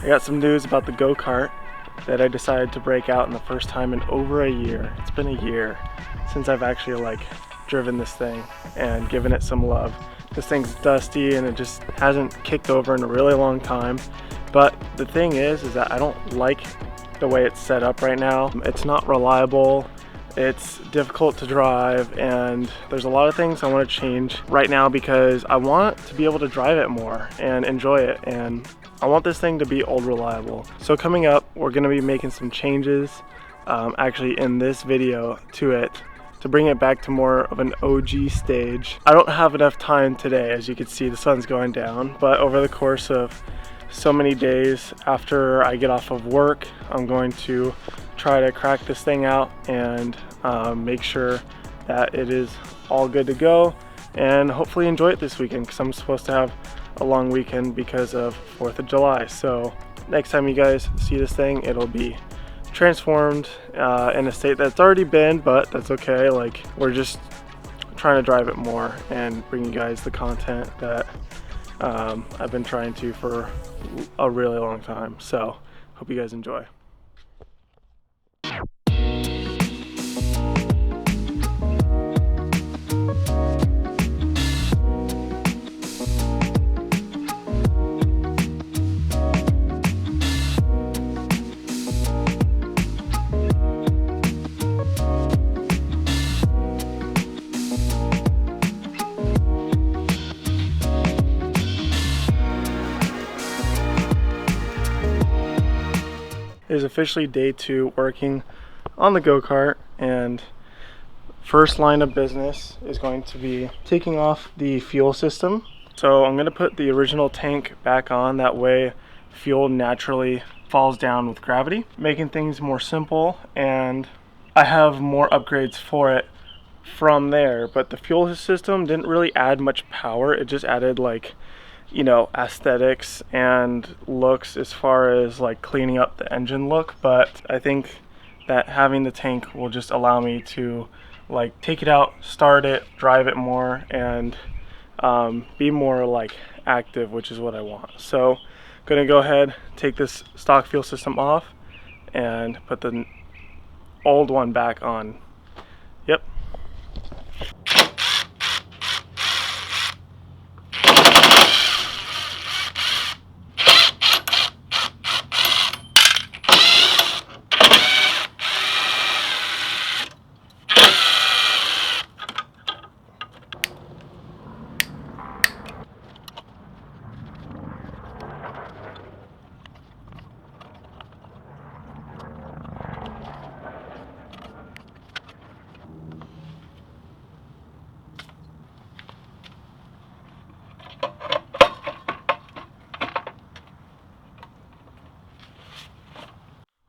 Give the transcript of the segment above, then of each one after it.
I got some news about the go-kart that I decided to break out in the first time in over a year. It's been a year since I've actually like driven this thing and given it some love. This thing's dusty and it just hasn't kicked over in a really long time. But the thing is that I don't like the way it's set up right now. It's not reliable. It's difficult to drive, and there's a lot of things I want to change right now because I want to be able to drive it more and enjoy it, and I want this thing to be old reliable. So coming up, we're going to be making some changes actually in this video to it to bring it back to more of an OG stage. I don't have enough time today, as you can see the sun's going down, but over the course of so many days after I get off of work, I'm going to try to crack this thing out and make sure that it is all good to go and hopefully enjoy it this weekend, because I'm supposed to have a long weekend because of 4th of July. So next time you guys see this thing, it'll be transformed in a state that's already been, but that's okay. Like, we're just trying to drive it more and bring you guys the content that I've been trying to for a really long time. So hope you guys enjoy. It is officially day 2 working on the go-kart, and first line of business is going to be taking off the fuel system. So I'm going to put the original tank back on, that way fuel naturally falls down with gravity, making things more simple, and I have more upgrades for it from there. But the fuel system didn't really add much power, it just added, like, you know, aesthetics and looks as far as like cleaning up the engine look. But I think that having the tank will just allow me to like take it out, start it, drive it more, and be more like active, which is what I want. So I'm gonna go ahead, take this stock fuel system off and put the old one back on. Yep.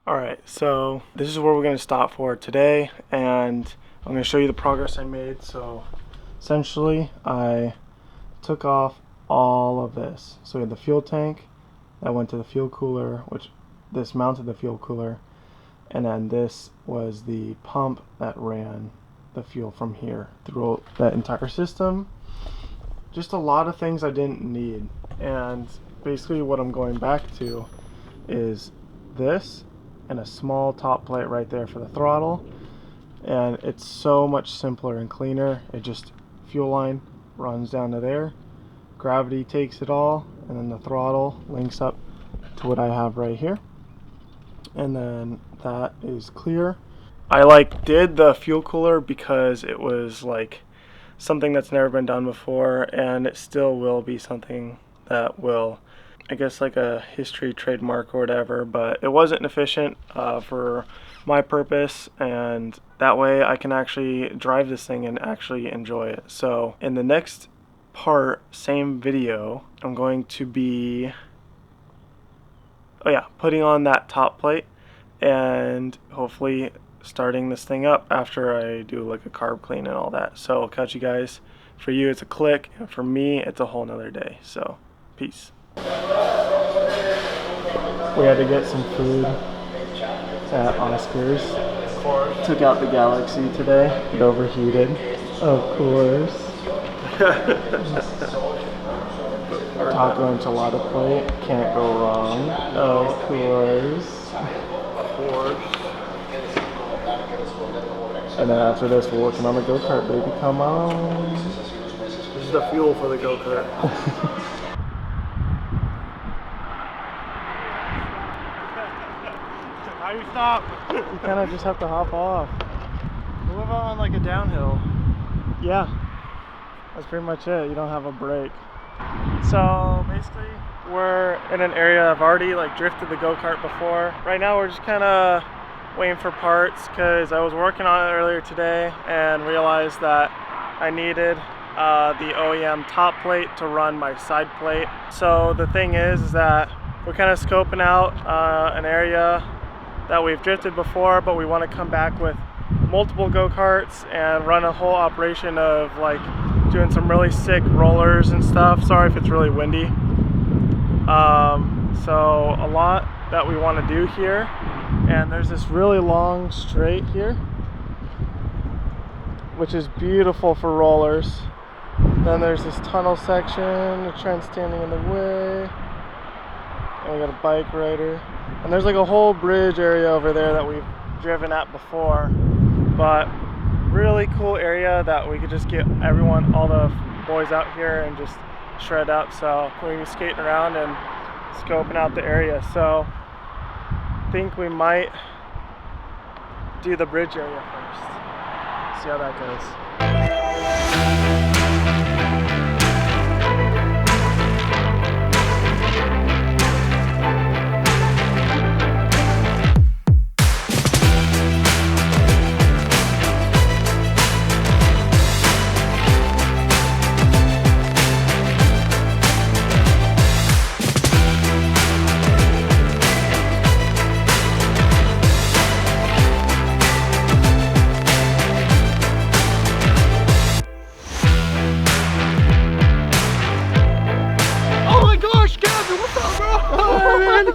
Alright, so this is where we're going to stop for today, and I'm going to show you the progress I made. So essentially I took off all of this. So we had the fuel tank that went to the fuel cooler, which this mounted the fuel cooler, and then this was the pump that ran the fuel from here through that entire system. Just a lot of things I didn't need, and basically what I'm going back to is this and a small top plate right there for the throttle, and it's so much simpler and cleaner. It just, fuel line runs down to there, gravity takes it all, and then the throttle links up to what I have right here, and then that is clear. I like did the fuel cooler because it was like something that's never been done before, and it still will be something that will, I guess, like a history trademark or whatever, but it wasn't efficient for my purpose, and that way I can actually drive this thing and actually enjoy it. So in the next part, same video, I'm going to be putting on that top plate and hopefully starting this thing up after I do like a carb clean and all that. So I'll catch you guys. For you it's a click, and for me it's a whole nother day. So peace. We had to get some food at Oscar's. Took out the Galaxy today. It overheated, of course. Taco enchilada plate, can't go wrong. Of course. And then after this, we're working on the go-kart, baby. Come on. This is the fuel for the go-kart. How do you stop? You kind of just have to hop off. What about on like a downhill? Yeah, that's pretty much it. You don't have a brake. So basically, we're in an area I've already like drifted the go-kart before. Right now, we're just kind of waiting for parts because I was working on it earlier today and realized that I needed the OEM top plate to run my side plate. So the thing is that we're kind of scoping out an area that we've drifted before, but we want to come back with multiple go-karts and run a whole operation of like doing some really sick rollers and stuff. Sorry if it's really windy. So a lot that we want to do here, and there's this really long straight here which is beautiful for rollers. Then there's this tunnel section, the Trent standing in the way, and we got a bike rider, and there's like a whole bridge area over there that we've driven at before, but really cool area that we could just get everyone, all the boys out here and just shred up. So we're gonna be skating around and scoping out the area. So I think we might do the bridge area first, see how that goes.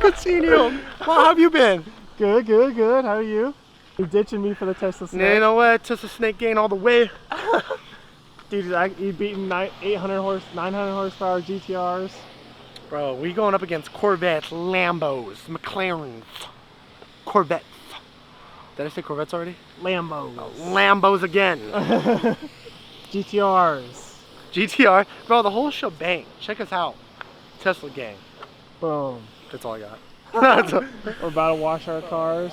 Good seeing you. Well, how have you been? Good, good, good. How are you? You ditching me for the Tesla Snake? You know what? Tesla Snake gain all the way. Dude, you beating 900 horsepower GTRs. Bro, we going up against Corvettes, Lambos, McLarens, Corvettes. Did I say Corvettes already? Lambos. Oh, Lambos again. GTRs. GTR. Bro, the whole shebang. Check us out. Tesla gang. Boom. That's all I got. We're about to wash our cars.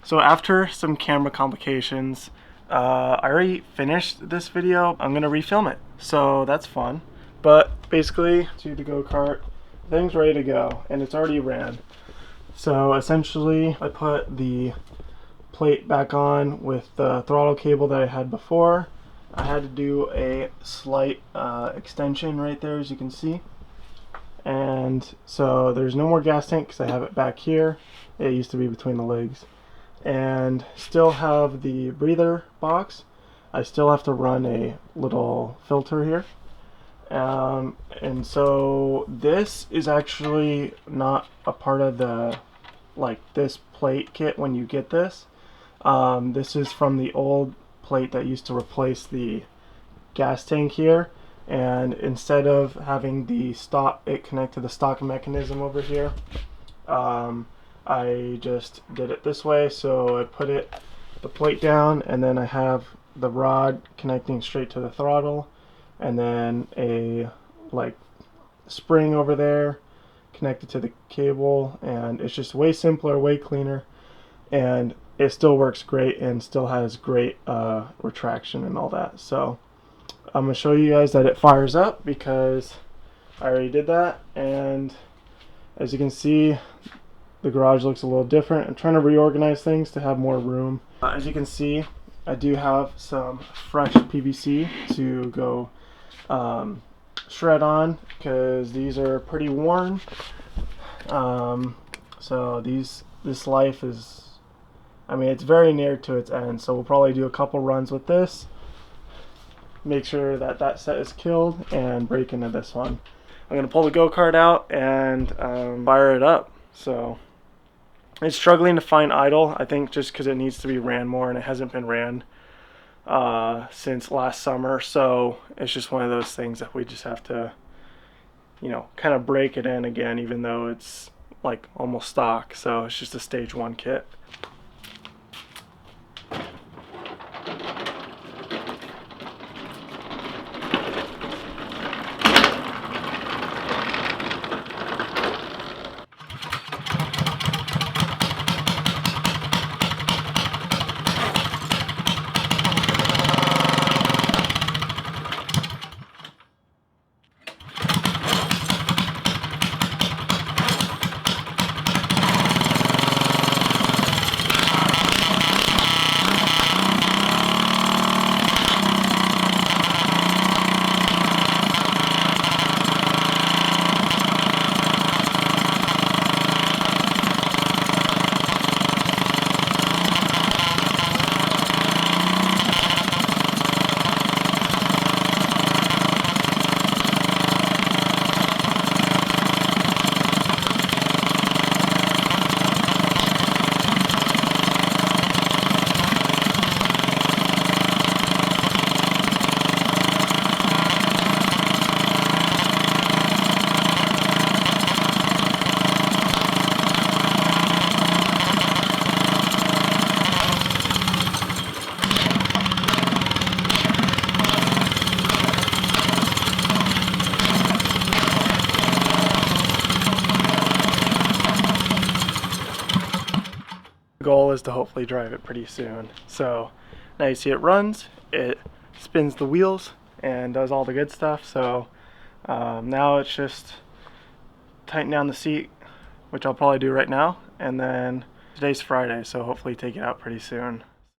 So after some camera complications, I already finished this video. I'm gonna refilm it, so that's fun. But basically, to the go-kart, thing's ready to go, and it's already ran. So essentially, I put the plate back on with the throttle cable that I had before. I had to do a slight extension right there, as you can see. And so there's no more gas tank because I have it back here. It used to be between the legs. And still have the breather box. I still have to run a little filter here. And so this is actually not a part of the, like, this plate kit when you get this. This is from the old plate that used to replace the gas tank here. And instead of having the it connect to the stock mechanism over here, I just did it this way. So I put the plate down, and then I have the rod connecting straight to the throttle, and then a like spring over there connected to the cable, and it's just way simpler, way cleaner, and it still works great and still has great retraction and all that. So I'm going to show you guys that it fires up because I already did that, and as you can see, the garage looks a little different. I'm trying to reorganize things to have more room. As you can see, I do have some fresh PVC to go shred on because these are pretty worn. So this life is, I mean, it's very near to its end, so we'll probably do a couple runs with this. Make sure that that set is killed and break into this one. I'm gonna pull the go-kart out and fire it up. So it's struggling to find idle, I think, just because it needs to be ran more, and it hasn't been ran since last summer. So it's just one of those things that we just have to you know, kind of break it in again, even though it's like almost stock. So it's just a stage 1 kit. Goal is to hopefully drive it pretty soon. So now you see it runs, it spins the wheels and does all the good stuff. So now it's just tighten down the seat, which I'll probably do right now, and then today's Friday, so hopefully take it out pretty soon.